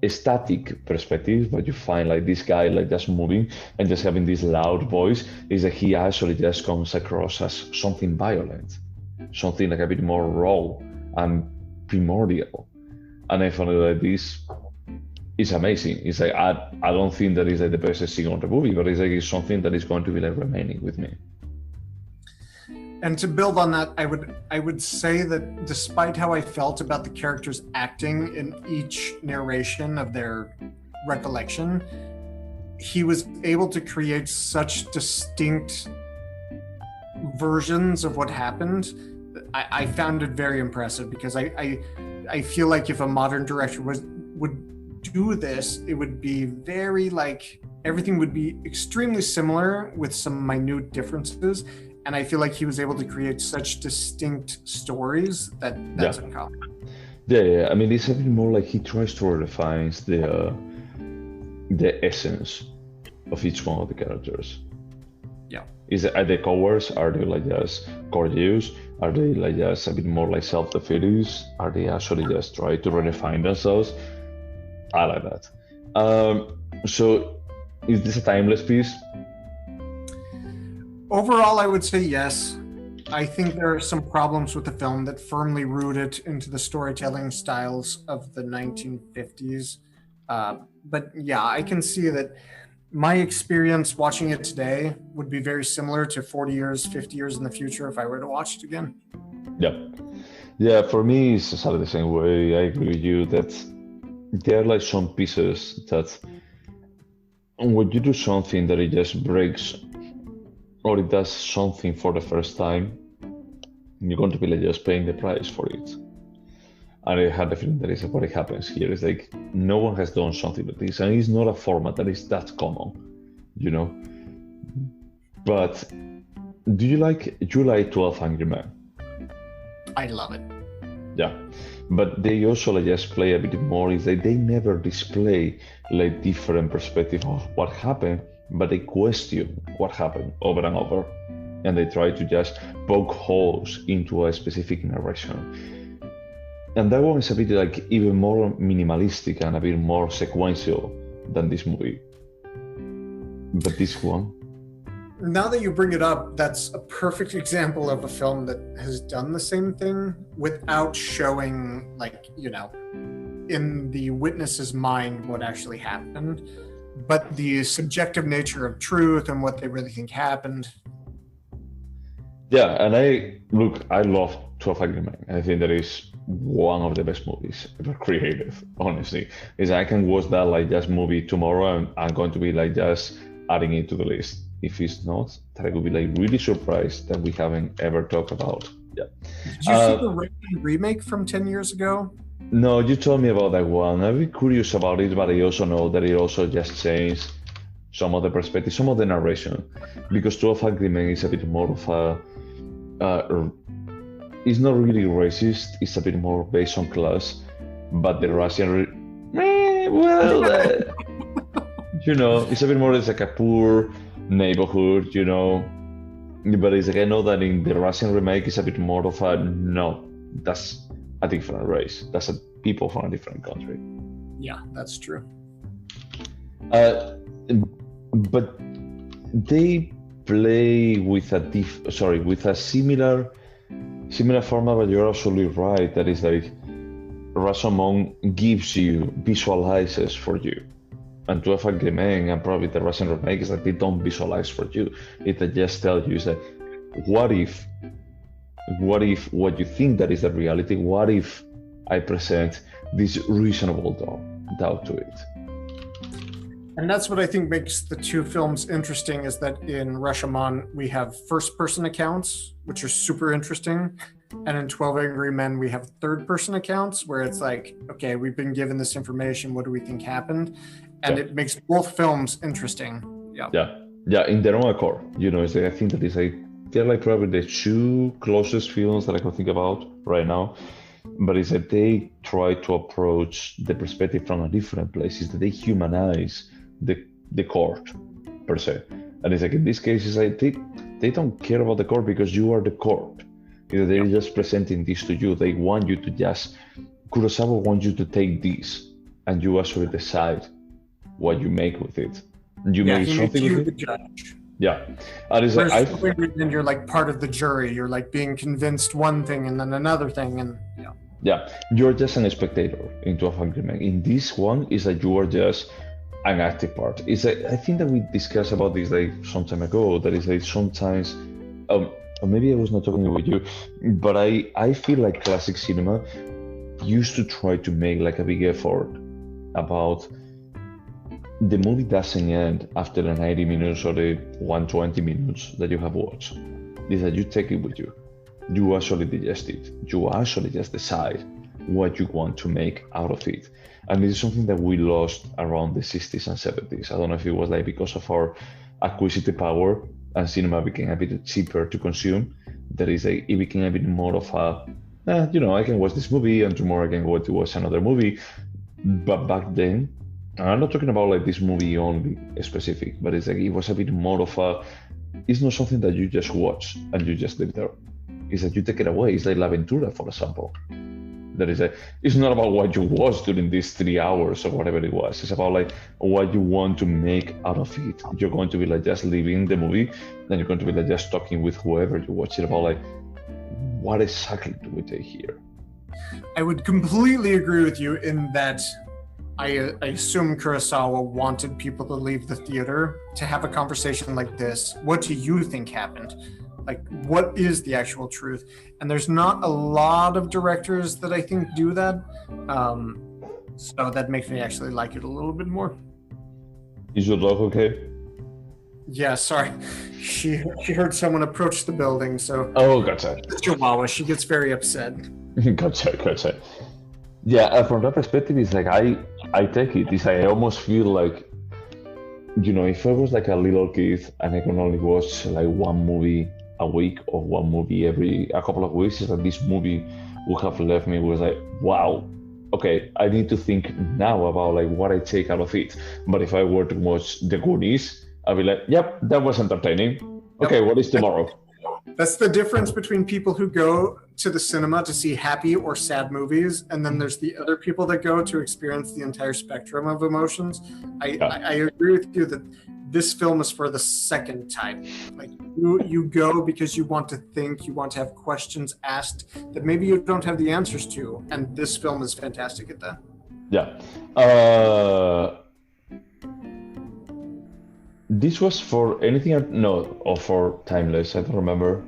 static perspective, but you find like this guy like just moving and just having this loud voice, is that he actually just comes across as something violent, something like a bit more raw and primordial. And I found that this is amazing. It's like I don't think that is like the best scene on the movie, but it's like it's something that is going to be like remaining with me. And to build on that, I would say that despite how I felt about the characters acting in each narration of their recollection, he was able to create such distinct versions of what happened. I found it very impressive, because I feel like if a modern director would do this, it would be very like everything would be extremely similar with some minute differences. And I feel like he was able to create such distinct stories that's uncommon. Yeah. I mean, it's a bit more like he tries to refine the essence of each one of the characters. Yeah. Are they cowards? Are they like just courageous? Are they like just a bit more like self-defeaters? Are they actually just try to redefine themselves? I like that. So is this a timeless piece? Overall, I would say yes. I think there are some problems with the film that firmly root it into the storytelling styles of the 1950s. But yeah, I can see that my experience watching it today would be very similar to 40 years, 50 years in the future if I were to watch it again. Yeah, for me, it's exactly the same way. I agree with you that there are like some pieces that when you do something that it just breaks or it does something for the first time, you're going to be like just paying the price for it. And I had the feeling that is what happens here. It's like no one has done something like this, and it's not a format that is that common, you know. But do you like 12 Angry Men? I love it. Yeah, but they also like just play a bit more. Is that they never display like different perspective of what happened, but they question what happened over and over, and they try to just poke holes into a specific narration. And that one is a bit like even more minimalistic and a bit more sequential than this movie. But this one, now that you bring it up, that's a perfect example of a film that has done the same thing without showing, like, you know, in the witness's mind what actually happened, but the subjective nature of truth and what they really think happened. Yeah, and I love 12 Angry Men. I think that is one of the best movies ever created, honestly. Is I can watch that like just movie tomorrow, and I'm going to be like just adding it to the list. If it's not, that I would be like really surprised that we haven't ever talked about. Yeah. Did you see the Rashomon remake from 10 years ago? No, you told me about that one. I'm really curious about it, but I also know that it also just changed some of the perspective, some of the narration, because 12 Angry Men is a bit more of a it's not really racist, it's a bit more based on class, but the Russian you know, it's a bit more like a poor neighborhood, but it's like I know that in the Russian remake it's a bit more of a no, that's a different race, that's a people from a different country. Yeah, that's true. But they play with a similar format, but you're absolutely right. That is like Rashomon gives you visualizes for you, and to a degree, and probably the Russian remake is that they don't visualize for you. It just tells you that what if what you think that is the reality? What if I present this reasonable doubt to it? And that's what I think makes the two films interesting, is that in Rashomon we have first-person accounts, which are super interesting, and in 12 Angry Men we have third-person accounts, where it's like, okay, we've been given this information, what do we think happened? And it makes both films interesting. Yeah, in their own accord. I think that they're like probably the two closest films that I can think about right now. But it's that they try to approach the perspective from a different place. Is that they humanize the court per se, and it's like in this case it's like they don't care about the court because you are the court. They're just presenting this to you. They want you to Kurosawa wants you to take this and you actually decide what you make with it. You make something with it. Judge. Yeah, and it's like and you're like part of the jury. You're like being convinced one thing and then another thing, and you're just an spectator into a agreement. In this one, is that you are just an active part. It's like, I think that we discussed about this like some time ago. That is like sometimes, or maybe I was not talking with you, but I feel like classic cinema used to try to make like a big effort about the movie doesn't end after the 90 minutes or the 120 minutes that you have watched. Is that you take it with you. You actually digest it. You actually just decide what you want to make out of it. And this is something that we lost around the 60s and 70s. I don't know if it was like because of our acquisitive power and cinema became a bit cheaper to consume. That is, it became a bit more of a, I can watch this movie and tomorrow I can go to watch another movie. But back then, and I'm not talking about like this movie only specific, but it's like it was a bit more of a, it's not something that you just watch and you just live there. It's that you take it away. It's like La Ventura, for example. That is it's not about what you watch during these 3 hours or whatever it was. It's about like what you want to make out of it. You're going to be like just living the movie, then you're going to be like just talking with whoever you watch it about, like what exactly do we take here? I would completely agree with you in that I assume Kurosawa wanted people to leave the theater to have a conversation like this. What do you think happened? Like, what is the actual truth? And there's not a lot of directors that I think do that. So that makes me actually like it a little bit more. Is your dog okay? Yeah, sorry. She heard someone approach the building, so... Oh, gotcha. It's Chihuahua. She gets very upset. Gotcha. Yeah, from that perspective, it's like I take it. It's like I almost feel like, if I was like a little kid and I can only watch like one movie a week or one movie every a couple of weeks, it's like this movie would have left me with like, wow, okay, I need to think now about like what I take out of it. But if I were to watch The Goonies, I'd be like, yep, that was entertaining. Okay, what is tomorrow? That's the difference between people who go to the cinema to see happy or sad movies, and then there's the other people that go to experience the entire spectrum of emotions. I agree with you that this film is for the second type. Like you go because you want to think, you want to have questions asked that maybe you don't have the answers to, and this film is fantastic at that. Yeah. This was for anything? Or for Timeless? I don't remember.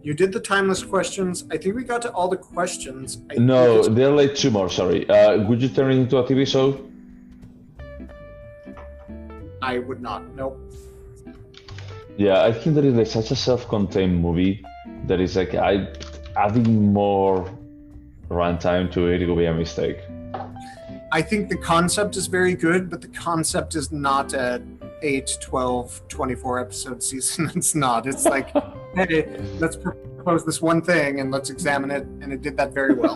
You did the Timeless questions. I think we got to all the questions. There are like two more, sorry. Would you turn it into a TV show? I would not, nope. Yeah, I think that is like such a self-contained movie that is like adding more runtime to it would be a mistake. I think the concept is very good, but the concept is not a 8, 12, 24 episode season. It's not. It's like, hey, let's propose this one thing and let's examine it, and it did that very well.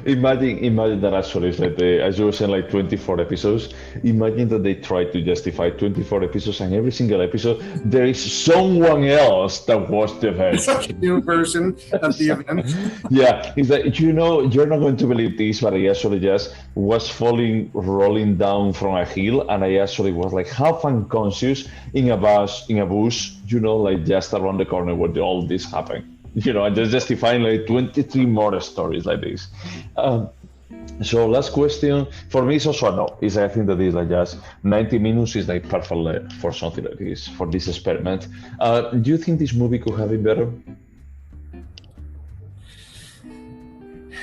Imagine that actually it's like as you were saying, like 24 episodes. Imagine that they try to justify 24 episodes, and every single episode there is someone else that watched the event. It's like a new version of the event. Yeah, it's like, you're not going to believe this, but I actually just was rolling down from a hill, and I actually was like half unconscious in a bush, like just around the corner where all this happened. And just justifying like 23 more stories like this. So last question for me is also a no. I think that is like just 90 minutes is like perfect for something like this, for this experiment. Do you think this movie could have been better?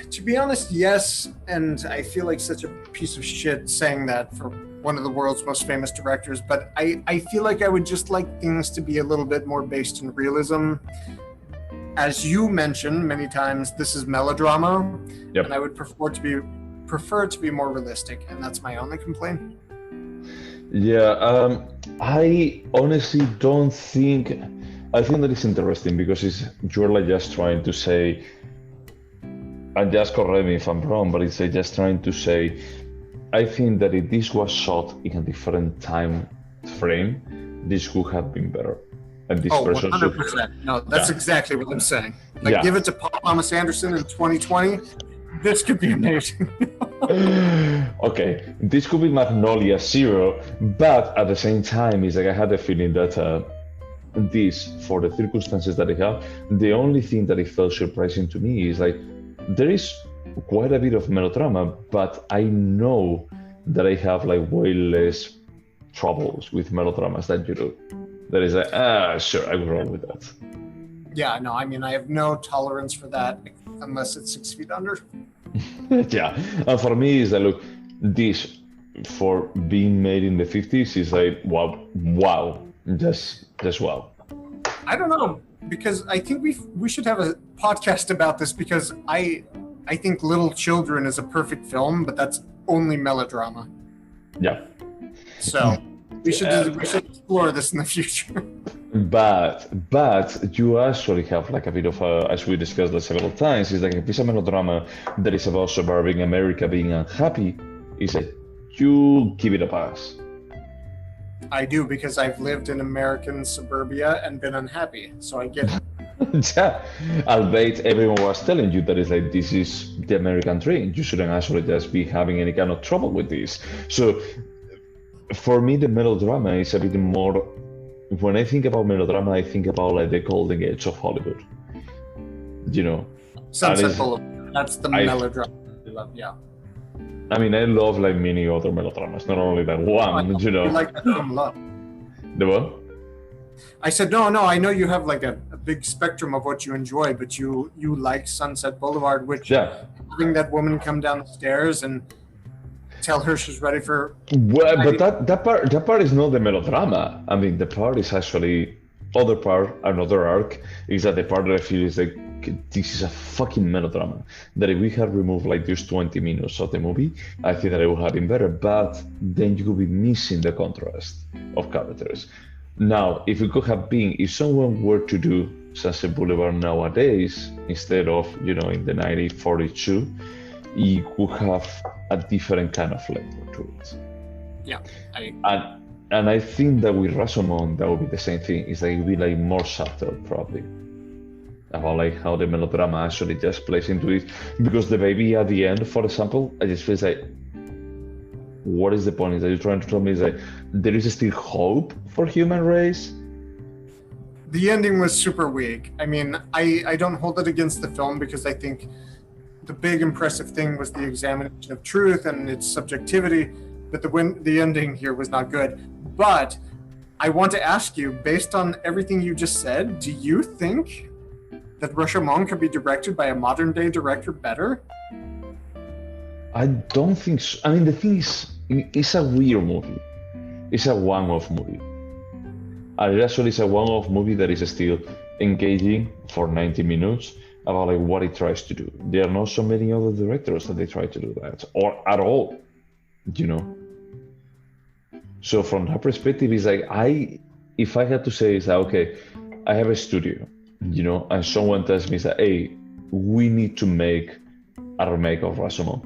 To be honest, yes, and I feel like such a piece of shit saying that for one of the world's most famous directors, but I feel like I would just like things to be a little bit more based in realism. As you mentioned many times, this is melodrama, Yep. and I would prefer it to be more realistic, and that's my only complaint. Yeah, I honestly don't think. I think that it's interesting because you're like just trying to say, and just correct me if I'm wrong, but it's like just trying to say, I think that if this was shot in a different time frame, this could have been better. And this person 100%. No, that's exactly what I'm saying. Like, Yeah. give it to Paul Thomas Anderson in 2020. This could be amazing. Okay, this could be Magnolia Zero, but at the same time, it's like I had a feeling that this, for the circumstances that I have, the only thing that it felt surprising to me is like there is quite a bit of melodrama, but I know that I have like way less troubles with melodramas than you do. That is like, sure, I will roll with that. Yeah, no, I mean, I have no tolerance for that unless it's 6 feet under. Yeah, and for me, is that look, this for being made in the 50s is like wow, just wow. I don't know, because I think we should have a podcast about this, because I think Little Children is a perfect film, but that's only melodrama. Yeah. So we should explore this in the future. But you actually have like a bit of a, as we discussed that several times, is like a piece of melodrama that is about suburban America being unhappy. Is like you give it a pass. I do, because I've lived in American suburbia and been unhappy, so I get it. Yeah, albeit everyone was telling you that it's like this is the American dream. You shouldn't actually just be having any kind of trouble with this. So for me, the melodrama is a bit more. When I think about melodrama, I think about like the golden age of Hollywood. Sunset Boulevard. That's the melodrama I love. Yeah. I mean, I love like many other melodramas, not only that one. You like that film a lot. The what? I said no. I know you have like a big spectrum of what you enjoy, but you like Sunset Boulevard, which having that woman come down the stairs and tell her she's ready for. Well, but that part is not the melodrama. I mean, the part is actually another arc is that the part that I feel is like this is a fucking melodrama. That if we had removed like these 20 minutes of the movie, I think that it would have been better. But then you could be missing the contrast of characters. Now, if it could have been, if someone were to do Sunset Boulevard nowadays instead of in the 1942, it could have a different kind of flavor to it. Yeah, and I think that with Rashomon that would be the same thing. It's like it would be like more subtle probably about like how the melodrama actually just plays into it. Because the baby at the end, for example, I just feel like, what is the point? Is that you're trying to tell me is that there is still hope for human race? The ending was super weak. I mean, I don't hold it against the film, because I think the big impressive thing was the examination of truth and its subjectivity, but the ending here was not good. But I want to ask you, based on everything you just said, do you think that Rashomon could be directed by a modern day director better? I don't think so. I mean, the thing is, it's a weird movie. It's a one-off movie. And it actually is a one-off movie that is still engaging for 90 minutes about like what it tries to do. There are not so many other directors that they try to do that, or at all, So from that perspective, it's like if I had to say, is that okay, I have a studio, and someone tells me that, hey, we need to make a remake of Rashomon,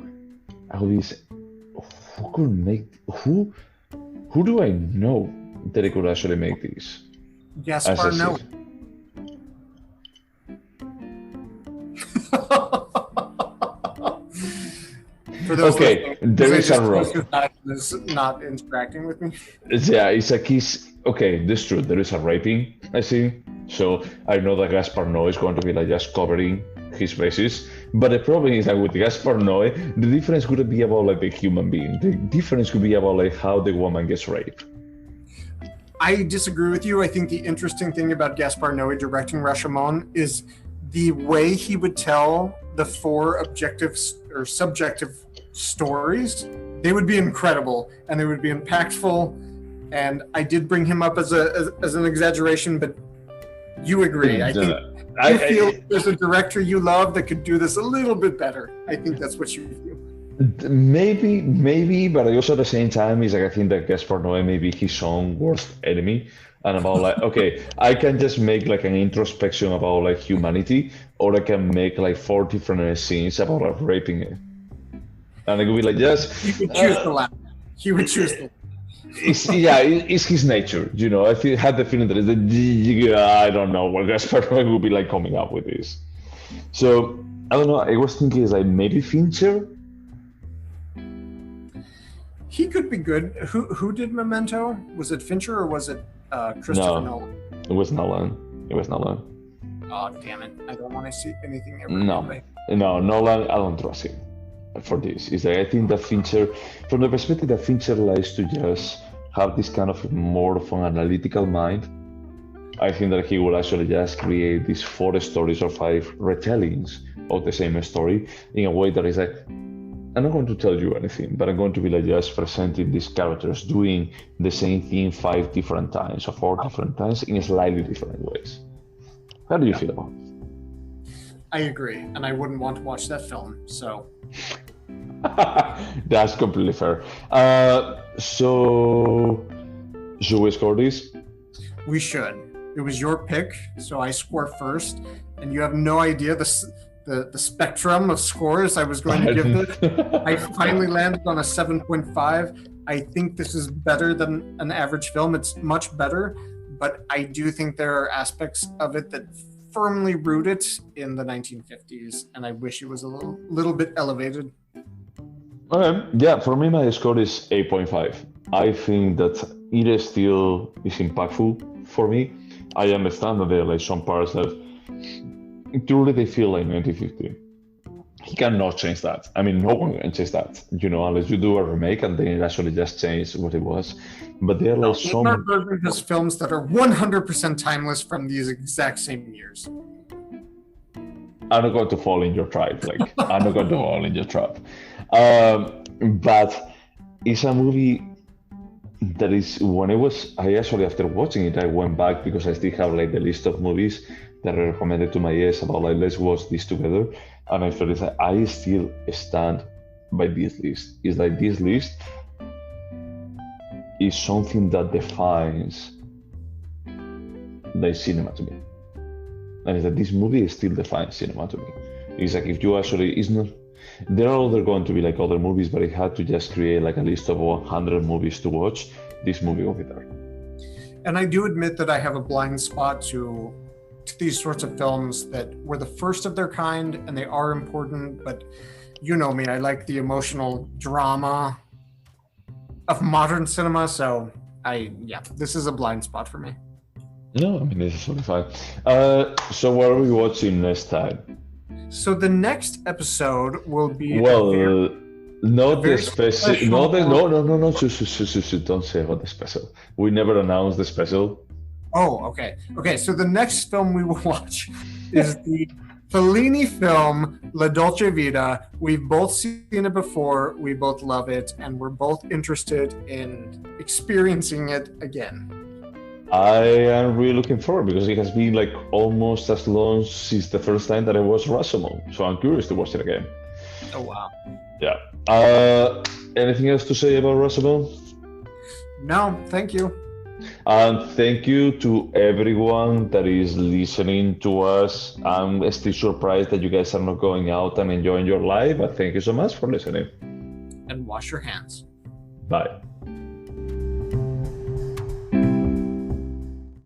I would be saying, who could make who do I know that could actually make this as a Gaspar Noé. series? For those Okay, listening, there I is a just rock. closed his eyes and is not interacting with me. Yeah, it's like he's okay. That's true. There is a raping. I see. So I know that Gaspar Noé is going to be like just covering his bases. But the problem is that with Gaspar Noé, the difference couldn't be about like the human being. The difference could be about like how the woman gets raped. I disagree with you. I think the interesting thing about Gaspar Noé directing Rashomon is the way he would tell the 4 objective or subjective stories. They would be incredible and they would be impactful. And I did bring him up as an exaggeration, but you agree. I think you feel there's a director you love that could do this a little bit better. I think that's what you feel. Maybe, but also at the same time, is like I think that Gaspar Noé may be his own worst enemy, and about like okay, I can just make like an introspection about like humanity, or I can make like 4 different scenes about like raping it, and it could be like just He would choose the latter. He would choose the. It's his nature, you know. I had the feeling that I don't know what Gaspar Noé would be like coming up with this. So I don't know. I was thinking is like maybe Fincher. He could be good. Who did Memento? Was it Fincher or was it Christopher Nolan? It was Nolan. Oh, damn it. I don't want to see anything ever. No, Nolan, I don't trust him for this. Is that I think that Fincher, from the perspective that Fincher likes to just have this kind of more of an analytical mind, I think that he will actually just create these 4 stories or 5 retellings of the same story in a way that is like, I'm not going to tell you anything, but I'm going to be like just presenting these characters doing the same thing 5 different times or 4 different times in slightly different ways. How do you feel about it? I agree, and I wouldn't want to watch that film, so. That's completely fair. So, should we score this? We should. It was your pick, so I score first, and you have no idea the spectrum of scores I was going to give this. I finally landed on a 7.5. I think this is better than an average film. It's much better, but I do think there are aspects of it that firmly root it in the 1950s, and I wish it was a little bit elevated. Okay. Yeah, for me, my score is 8.5. I think that it still is impactful for me. I understand that there are like some parts that truly they feel like 1950. He cannot change that. I mean, no one can change that, you know, unless you do a remake and then it actually just change what it was. But there are like some. Ingmar Bergman has films that are 100% timeless from these exact same years. I'm not going to fall in your trap. Like, I'm not going to fall in your trap. But it's a movie that is, I actually, after watching it, I went back because I still have like the list of movies that I recommended to my ex about like, let's watch this together. And I felt like I still stand by this list. It's like this list is something that defines the cinema to me. And it's that this movie still defines cinema to me. It's like if you actually, it's not, there are going to be like other movies, but I had to just create like a list of 100 movies to watch. This movie will be there. And I do admit that I have a blind spot to these sorts of films that were the first of their kind, and they are important, but you know me, I like the emotional drama of modern cinema, so this is a blind spot for me. No, I mean, this is totally fine. So what are we watching next time? So the next episode will be not the special. No, don't say about the special. We never announced the special. Oh, okay. Okay, so the next film we will watch is the Fellini film La Dolce Vita. We've both seen it before, we both love it, and we're both interested in experiencing it again. I am really looking forward because it has been like almost as long since the first time that I watched Rashomon, so I'm curious to watch it again. Oh, wow. Yeah. Anything else to say about Rashomon? No, thank you. And thank you to everyone that is listening to us. I'm still surprised that you guys are not going out and enjoying your life, but thank you so much for listening. And wash your hands. Bye.